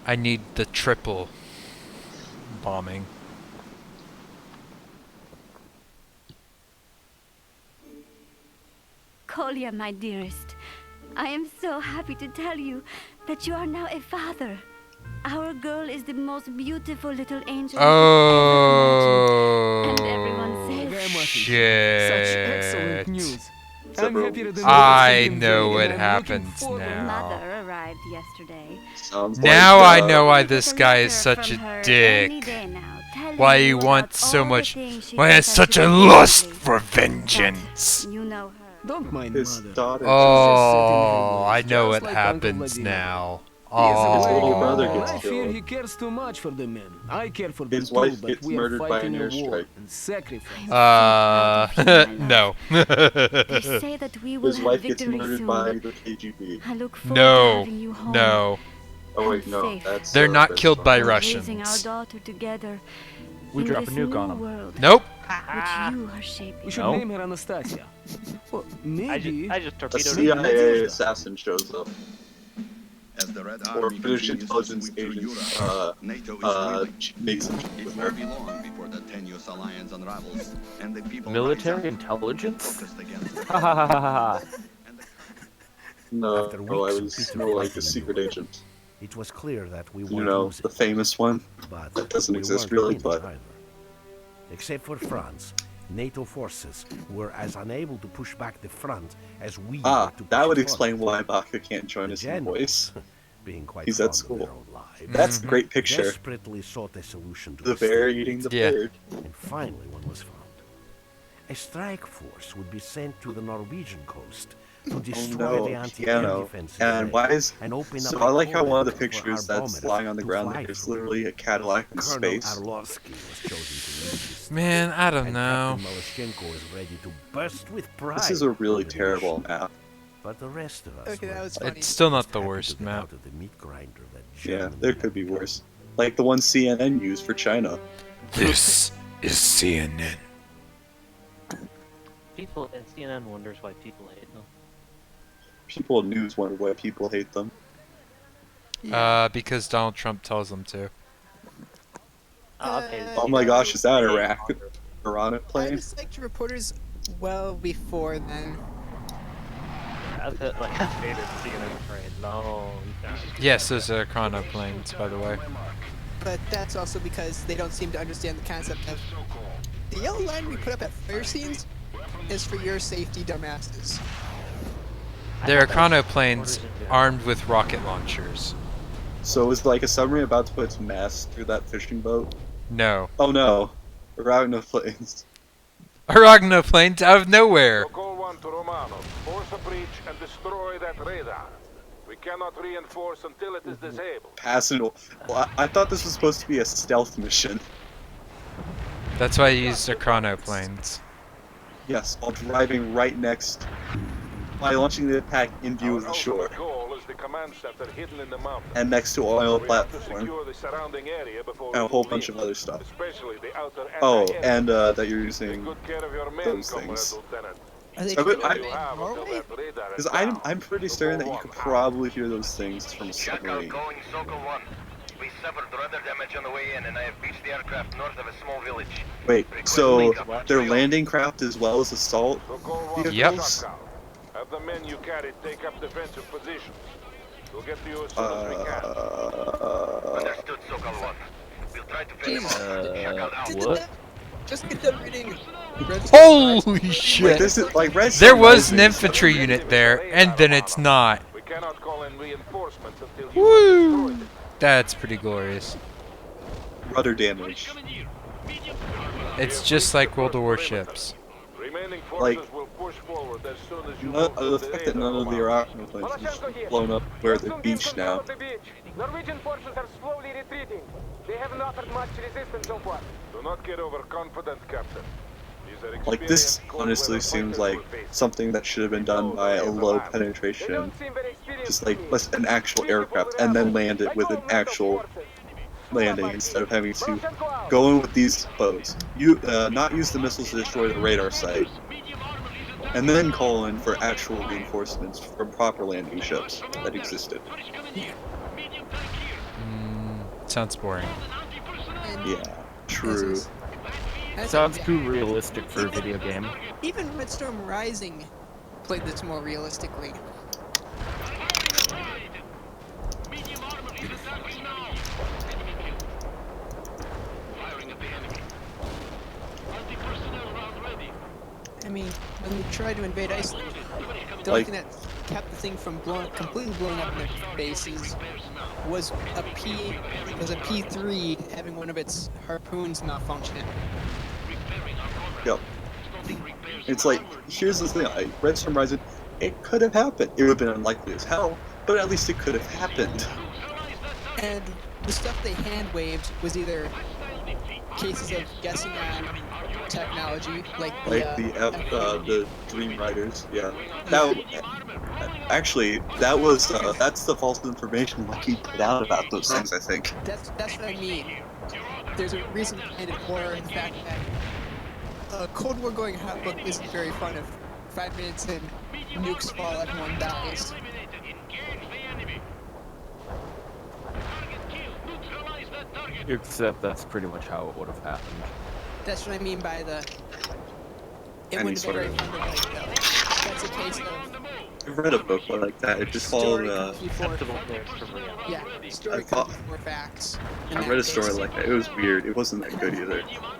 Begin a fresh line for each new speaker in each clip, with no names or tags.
I need the triple bombing.
Kolya, my dearest, I am so happy to tell you that you are now a father. Our girl is the most beautiful little angel
Oh,
you could ever imagine. And everyone says
shit.
Such excellent news. I'm happier than
I
the
know
day,
what
and I'm looking
happens
forward-
now.
Mother arrived yesterday.
Sounds
Now
like,
I know why
Get
this
a
guy is
letter
such
from
a
her
dick.
any day now, telling
Why he
you about
wants so
all the
much.
things she
Why he has
does
such a
to
lust
Bentley.
for vengeance.
But you know her.
Don't mind
his
mother.
daughter.
Oh, I know
Just
what
like Uncle
happens
Vladimir.
now.
He is a
His
very
little
Oh,
brother
good man.
gets
I fear
killed.
he cares too much for the men. I care for them
His
too,
wife
but
gets
we are
murdered by
fighting
an
a war
airstrike.
and sacrifice.
no.
They say that we will
His
have
wife gets
victory
murdered
soon.
by the KGB.
I look forward to
No.
having you home.
No.
Oh wait,
And
no,
safe.
that's.
They're not
Chris
killed by
Farley.
We're raising our
Russians.
daughter together
We
in
drop
this
a nuke
new
on 'em.
world
Nope.
which you are shaping.
We should
No.
name her Anastasia. Well, maybe.
I just
A
torpedoed
CIA
it.
assassin shows up,
As the Red
or
Army
British
continues to
intelligence
sweep through
agent,
Europe, NATO is reeling.
makes him
It won't be long before the tenuous alliance unravels, and the people
Military
rise up,
intelligence?
focused against the
Ha ha ha ha ha.
and the
No,
After
I
weeks of
was
bitter
more like
fighting
a
in
secret
Europe,
agent.
it was clear that we
You
weren't
know,
losing,
the famous one.
but
that doesn't
we
exist
weren't
really,
winning
but-
either. Except for France, NATO forces were as unable to push back the front as we
Ah,
were to push
that would
it
explain
forward.
why Baka can't join
The
us in
generals,
voice.
being quite
He's
fond
at
of
school.
their own lives,
That's a great picture.
desperately sought a solution to
The bear
stalemate.
eating the
Yeah.
bird.
And finally one was found. A strike force would be sent to the Norwegian coast to destroy
Oh
the
no,
anti-air
piano.
defenses
And
there
why is
and open
so?
up
I
a
like how one of the
corridor for
pictures that's
Arbomedes
lying on the
to
ground
fly
there is
through.
literally a Cadillac in
Colonel
space.
Arlovsky was chosen to lead this.
Man, I don't
and
know.
Captain Malashchenko is ready to burst with pride.
This is a really
over the
terrible
mission.
map.
But the rest of us
Okay, that
were
was funny.
It's still not the
happy to
worst
get
map.
out of the meat grinder that
Yeah,
Germany
there
had
could be
built.
worse. Like the one CNN used for China.
This is CNN.
People and CNN wonders why people hate them.
People in news wonder why people hate them.
Because Donald Trump tells them to.
Okay,
Oh my gosh, is that Iraq? Iran
I
plane?
disliked reporters well before then.
I've had like a favorite CNN for a long time.
Yes, those are chrono planes, by the way.
But that's also because they don't seem to understand the concept of the yellow line we put up at fire scenes is for your safety, dumbasses.
There are chrono planes armed with rocket launchers.
So is like a submarine about to put its mast through that fishing boat?
No.
Oh no. Arachno planes.
Arachno planes out of nowhere.
Call 1 to Romano. Force a breach and destroy that radar. We cannot reinforce until it is disabled.
Passing. Well, I thought this was supposed to be a stealth mission.
That's why I used the chrono planes.
Yes, while driving right next. By launching the attack in view of the
Our
shore.
ultimate goal is the command center hidden in the mountain.
And next to oil
We have to
platform.
secure the surrounding area before
And a
we
whole
move
bunch
in,
of other stuff.
especially the outer
Oh,
anti-air.
and that you're
Take
using
good care of your men,
those
Comrade
things.
Lieutenant.
Are they
So, but
doing
I-
it in Norway?
Because I'm pretty certain that you could probably hear those things from a submarine.
Going Sokol 1. We suffered rudder damage on the way in, and I have beached the aircraft north of a small village.
Wait, so they're landing craft as well as assault
So call 1 to
Yep.
Shotgun. Have the men you carry take up defensive positions. We'll get to you as soon as we can.
Understood, Sokol 1. We'll try to finish him off. Shakal out.
Did
What?
that- Just get done reading Redstone
Holy
Like
shit!
this is like Red
There
Sun
was an
Rising.
infantry unit there, and then it's not.
We cannot call in reinforcements until you
Woo!
have destroyed it.
That's pretty glorious.
Rudder damage.
It's just like World of Warships.
Remaining
Like,
forces will push forward as soon as you
None,
move to
the fact that none of the
radar.
Arachno planes are just blown up where the beach now.
Norwegian forces are slowly retreating. They haven't offered much resistance so far. Do not get overconfident, Captain. These are
Like this
experienced cold
honestly
weather
seems
fighters
like
we're facing.
something that should have been done by a low penetration, just like let's an actual aircraft and then land it with an actual landing instead of having to go in with these boats. You not use the missiles to destroy the radar site, and then call in for actual reinforcements from proper landing ships that existed.
sounds boring.
And
Yeah, true.
as
Sounds
a-
too realistic for a video game.
Even Red Storm Rising played this more realistically. I mean, when we tried to invade Iceland, the only
Like-
thing that kept the thing from completely blowing up in their bases was a P3 having one of its harpoons malfunction.
Yep. It's like, here's the thing, like, Red Storm Rising, it could have happened. It would have been unlikely as hell, but at least it could have happened.
And the stuff they hand waved was either cases of guessing on technology, like
The Dream Riders, yeah. That actually, that's the false information Lucky put out about those things, I think.
that's what I mean. There's a reason behind it, or in fact that Cold War going hot book isn't very fun. If 5 minutes in, nukes fall, everyone dies.
Except that's pretty much how it would have happened.
That's what I mean by the. It
Any
wouldn't have been very
sort
fun to write though. That's a case of.
I read a book like that. It just followed.
Story comes before. Yeah, story
thought-
comes before facts. in
I
that
read a
case.
story like that. It was weird. It wasn't that good either.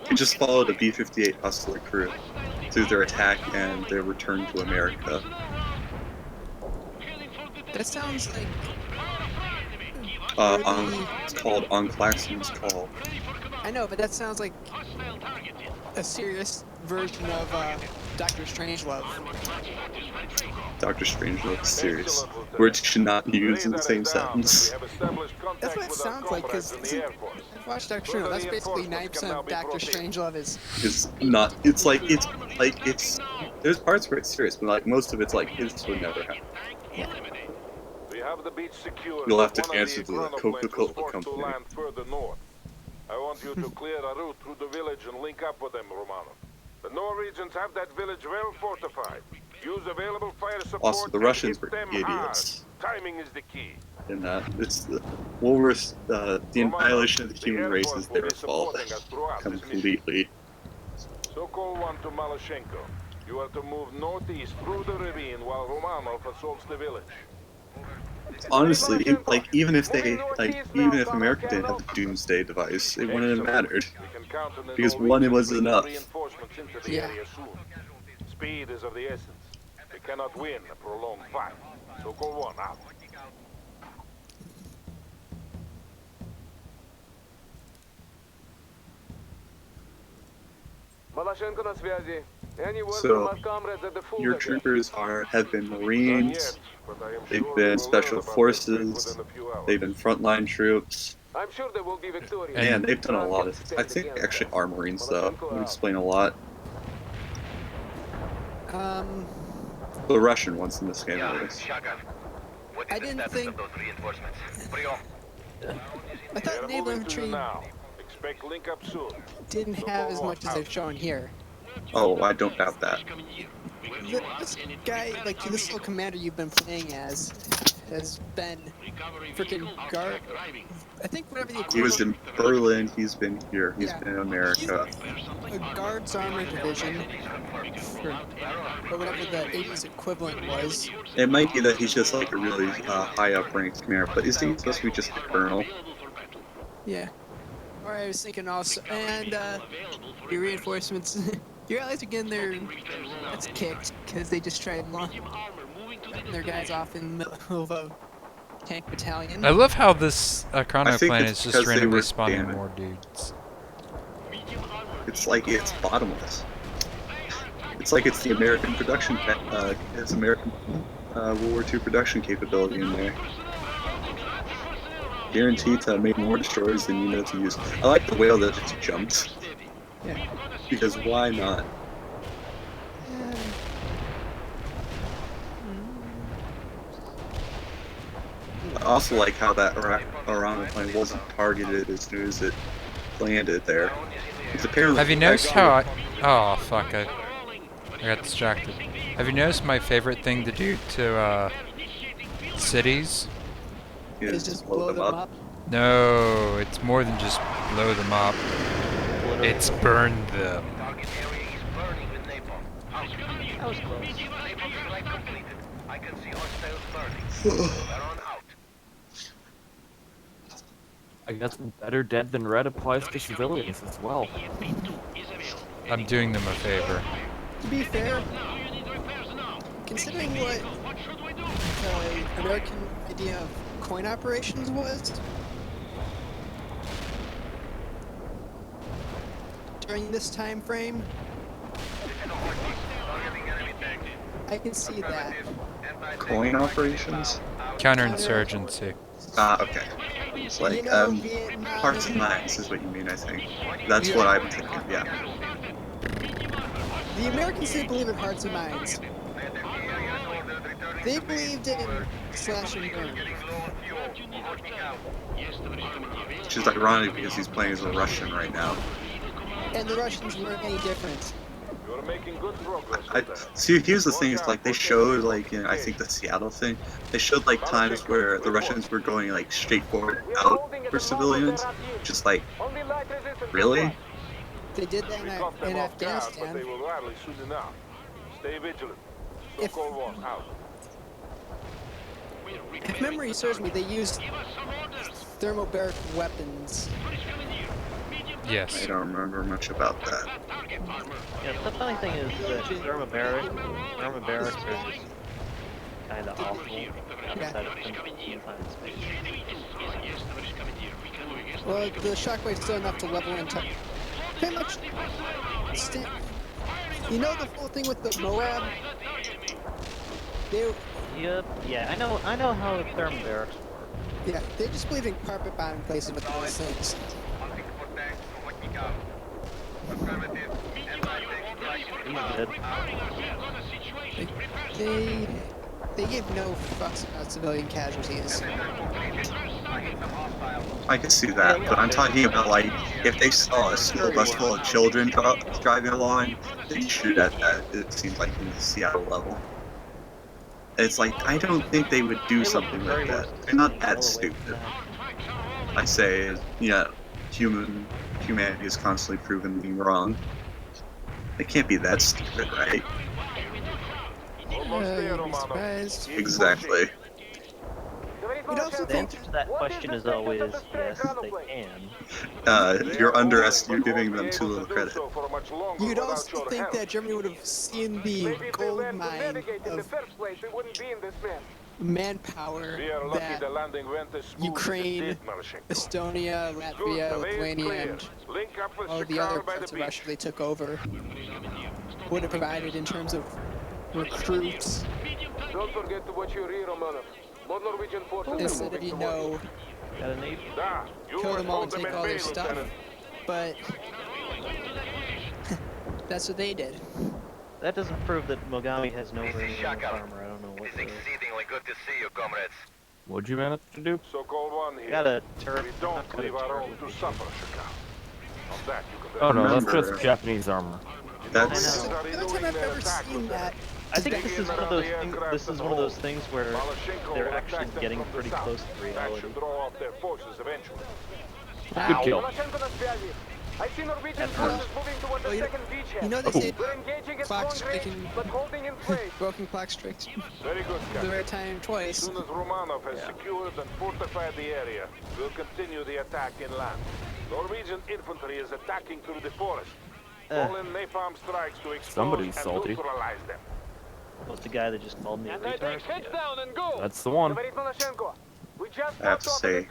It just followed a B-58 Hustler crew through their attack and their return to America.
That sounds like.
It's called On Claxton's Call.
I know, but that sounds like a serious version of Doctor Strangelove.
Doctor Strangelove is serious. Words should not be used in the same sentence.
That's what it sounds like, because I've watched Doctor Strangelove. That's basically 90% of Doctor Strangelove is.
It's not. It's there's parts where it's serious, but like most of it's like this would never happen.
We have the beach secured.
You'll have to
One of
answer to the
Chronoplanes
Coca-Cola
was forced to
company.
land further north. I want you to clear a route through the village and link up with them, Romano. The Norwegians have that village well fortified. Use available fire support.
Also, the
and
Russians
hit
were
them
idiots.
hard. Timing is the key.
In that it's the annihilation of the human race is their fault completely.
Sokol 1 to Maloshenko. You are to move northeast through the ravine while Romanov assaults the village.
Honestly, even if America didn't have the Doomsday device, it wouldn't have mattered. Because one, it was enough.
Yeah.
Speed is of the essence. We cannot win a prolonged fight. Sokol 1 out. Maloshenko на связи. Any word from
So,
my comrades at the full
your troopers have been Marines, they've been Special Forces, they've been frontline troops,
I'm sure they will be victorious.
and they've done a lot of. I think they actually are Marines though. It would explain a lot. The Russian ones in this game, at least.
I didn't think. I thought naval infantry
Expect link up soon.
didn't have as much as they've shown here.
Oh, I don't doubt that.
This guy, like this little commander you've been playing as, has been freaking guard. I think whatever the
He was
equivalent.
in Berlin, he's been here, he's been in America.
A guards armor division, or whatever the 80s equivalent was.
It might be that he's just like a really high up ranked commander, but is he supposed to be just a colonel?
Yeah. Or I was thinking also, and your reinforcements. Your allies are getting their butts kicked because they just tried launching their guys off in the middle of a tank battalion.
I love how this Chrono
I think
plane
it's
is just
because they
randomly
were
spawning
damaged.
more dudes.
It's like it's bottomless. It's like it's the American production, it's American World War II production capability in there. Guaranteed to make more destroyers than you know to use. I like the whale that just jumped.
Yeah.
Because why not? I also like how that Arana plane wasn't targeted as soon as it landed there. It's apparently
Have you noticed how oh fuck, I got distracted. Have you noticed my favorite thing to do to cities?
Is just blow them up.
No, it's more than just blow them up. It's burn them.
Target area is burning with napalm.
That was close.
Napalm strike completed. I can see hostiles burning. We're on out.
I guess better dead than red applies to civilians as well.
I'm doing them a favor.
To be fair, considering what the American idea of coin operations was during this time frame, I can see that.
Coin operations?
Counterinsurgency.
Ah, okay. It's like, hearts and minds is what you mean, I think. That's what I'm thinking, yeah.
The Americans didn't believe in hearts and minds. They believed in slash and burn.
Which is ironic because he's playing as a Russian right now.
And the Russians weren't any different.
You're making good progress.
See, here's the thing, is like they showed like in I think the Seattle thing, they showed like times where the Russians were going like straightforward out for civilians, just like, really?
They did that
We got them
in
off guard, but
Afghanistan.
they will rally soon enough. Stay vigilant.
If-
Cold War out.
If memory serves me, they used thermobaric weapons.
Yes.
I don't remember much about that.
Yeah, the funny thing is that thermobarics are just kind of awful outside of confined space.
Well, the shockwave's still enough to level into pretty much. You know the whole thing with the Moab? They,
Yep. Yeah, I know how thermobarics work.
yeah, they just believe in carpet bombing places with those things. They give no fucks about civilian casualties.
I can see that, but I'm talking about like if they saw a school bus full of children driving along, they'd shoot at that. It seems like in the Seattle level. It's like I don't think they would do something like that. They're not that stupid. I say, yeah, humanity is constantly proven being wrong. They can't be that stupid, right?
Almost there,
You'd be
Romano.
surprised.
Exactly.
You'd also
The
think
answer to that question is always yes, they can.
You're giving them too little credit.
You'd also think that Germany would have seen the gold mine of manpower that Ukraine, Estonia, Latvia, Lithuania, and all the other parts of Russia they took over would have provided in terms of recruits.
Don't forget to watch your rear, Romano. More Norwegian forces
Instead of,
Got a navy?
kill them all and take all their stuff. But that's what they did.
That doesn't prove that Mogami has no armor. I don't know what.
It is exceedingly good to see you, comrades.
What'd you manage to do?
So-called one here.
Got a turret.
We don't leave our own to suffer, Shikau. On that you can
Oh no, that's
Remember-
just Japanese armor.
That's
The only time I've ever seen that.
I think this is one of those things. This is one of those things where they're actually getting pretty close to
That
reality.
should draw off their forces eventually.
Good kill.
I see Norwegian
forces
moving towards
Well, you know they say clock striking,
but holding in place.
broken clock strikes
Very good,
the
Captain.
right time
As
twice.
soon as Romanov has secured and fortified the area, we'll continue the attack inland. Norwegian infantry is attacking through the forest. Call in napalm strikes to expose
Somebody's
and
salty.
neutralize them.
Was the guy that just called me a retard? Yeah.
down and go.
That's the one.
I have to say,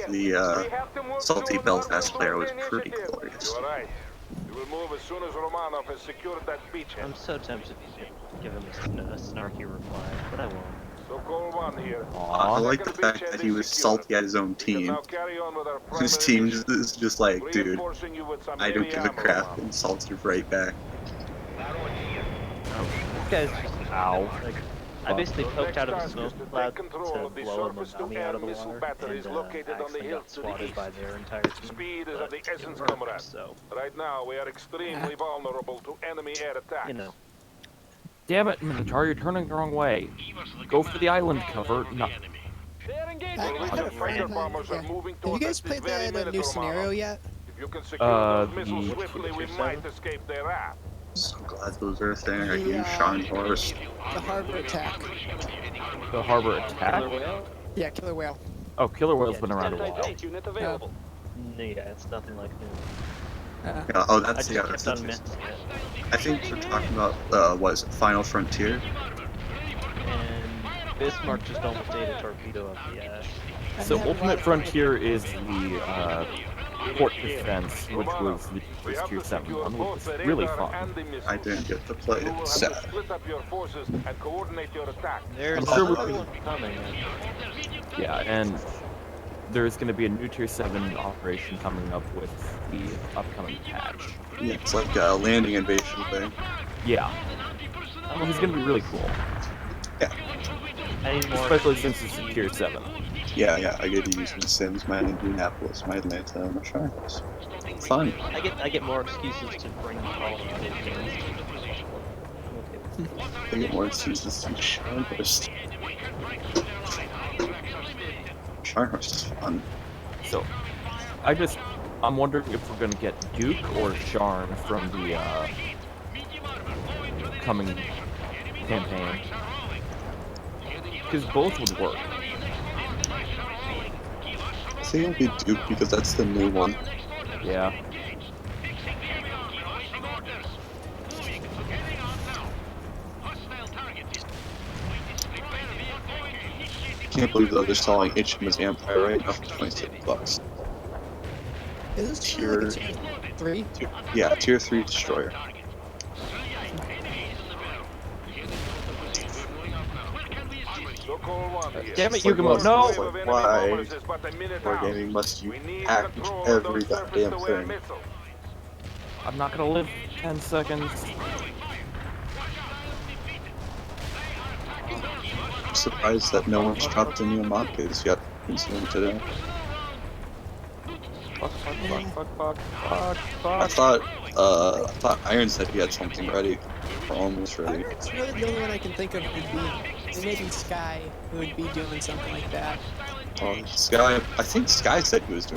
the salty Belfast player was pretty glorious.
You're right. We will move as soon as Romanov has secured that beachhead.
I'm so tempted to give him a snarky reply, but I won't.
So call one here.
I like the fact that he was salty at his own team.
Now carry on with our
His
primary
team is just like, dude,
reinforcing you with some
I don't
heavy
give a
ammo,
crap,
Romanov.
and salty right back.
This guy's just
Ow.
like I basically
Your
poked
next
out of a
task
smoke
is to take
cloud
control
to
of the
blow a
surface-to-air
Mogami out of the
missile
water,
batteries
and
located on the
actually
hill
got
to the
swatted
east.
by their entire team.
Speed is
But
of the
it
essence,
worked,
comrade.
so
Right now, we are extremely vulnerable to enemy air attacks.
you know.
Damn it, Minotaur, you're turning the wrong way. Go for the island cover, not...
Fighter bombers are moving
Have you
towards
guys
this
played
very
that new
minute,
scenario
Romano.
yet?
If you can secure those
the
missiles
Tier
swiftly, we
7?
might escape their wrath.
So glad those are a thing. I
The,
use Scharnhorst.
The harbor attack.
The harbor attack?
Killer Whale?
Yeah, killer whale.
Oh, Killer Whale's been around a while.
No, yeah, it's nothing like new.
Yeah, oh,
I
that's
just
yeah.
kept
That's
on missing
I think we're talking about what is it, Final Frontier?
it. And Bismarck just almost ate a torpedo up the ass.
So Ultimate Frontier is the port defense, which was the first Tier 7 one, which was really fun.
I didn't get to play it. Sad.
Split up your forces and coordinate your attack.
There's
I'm sure we
another
can-
one coming.
Yeah, and there's going to be a new Tier 7 operation coming up with the upcoming patch.
Yeah, it's like a landing invasion thing.
Yeah. Well, he's going to be really cool.
Yeah.
I need more.
Especially since it's a Tier 7.
Yeah, I get to use my Sims, my Indianapolis, my Atlanta, and my Charlotte. Fun.
I get more excuses to bring Colorado games.
I get more excuses to Scharnhorst. Scharnhorst is fun.
So, I'm wondering if we're going to get Duke or Sharn from the coming campaign. Because both would work.
I think it'll be Duke because that's the new one.
Yeah.
Can't believe though they're selling Ichima's Empire right now for $26.
Is this
Tier
like a tier 3?
Yeah, Tier 3 destroyer.
Damn it, Yugamo, no!
Why? Wargaming must you package every goddamn thing.
I'm not going to live 10 seconds.
I'm surprised that no one's dropped any Amakas yet, considering today.
Fuck.
I thought Iron said he had something ready, or almost ready.
It's really the only one I can think of would be maybe Sky, who would be doing something like that.
Sky, I think Sky said he was doing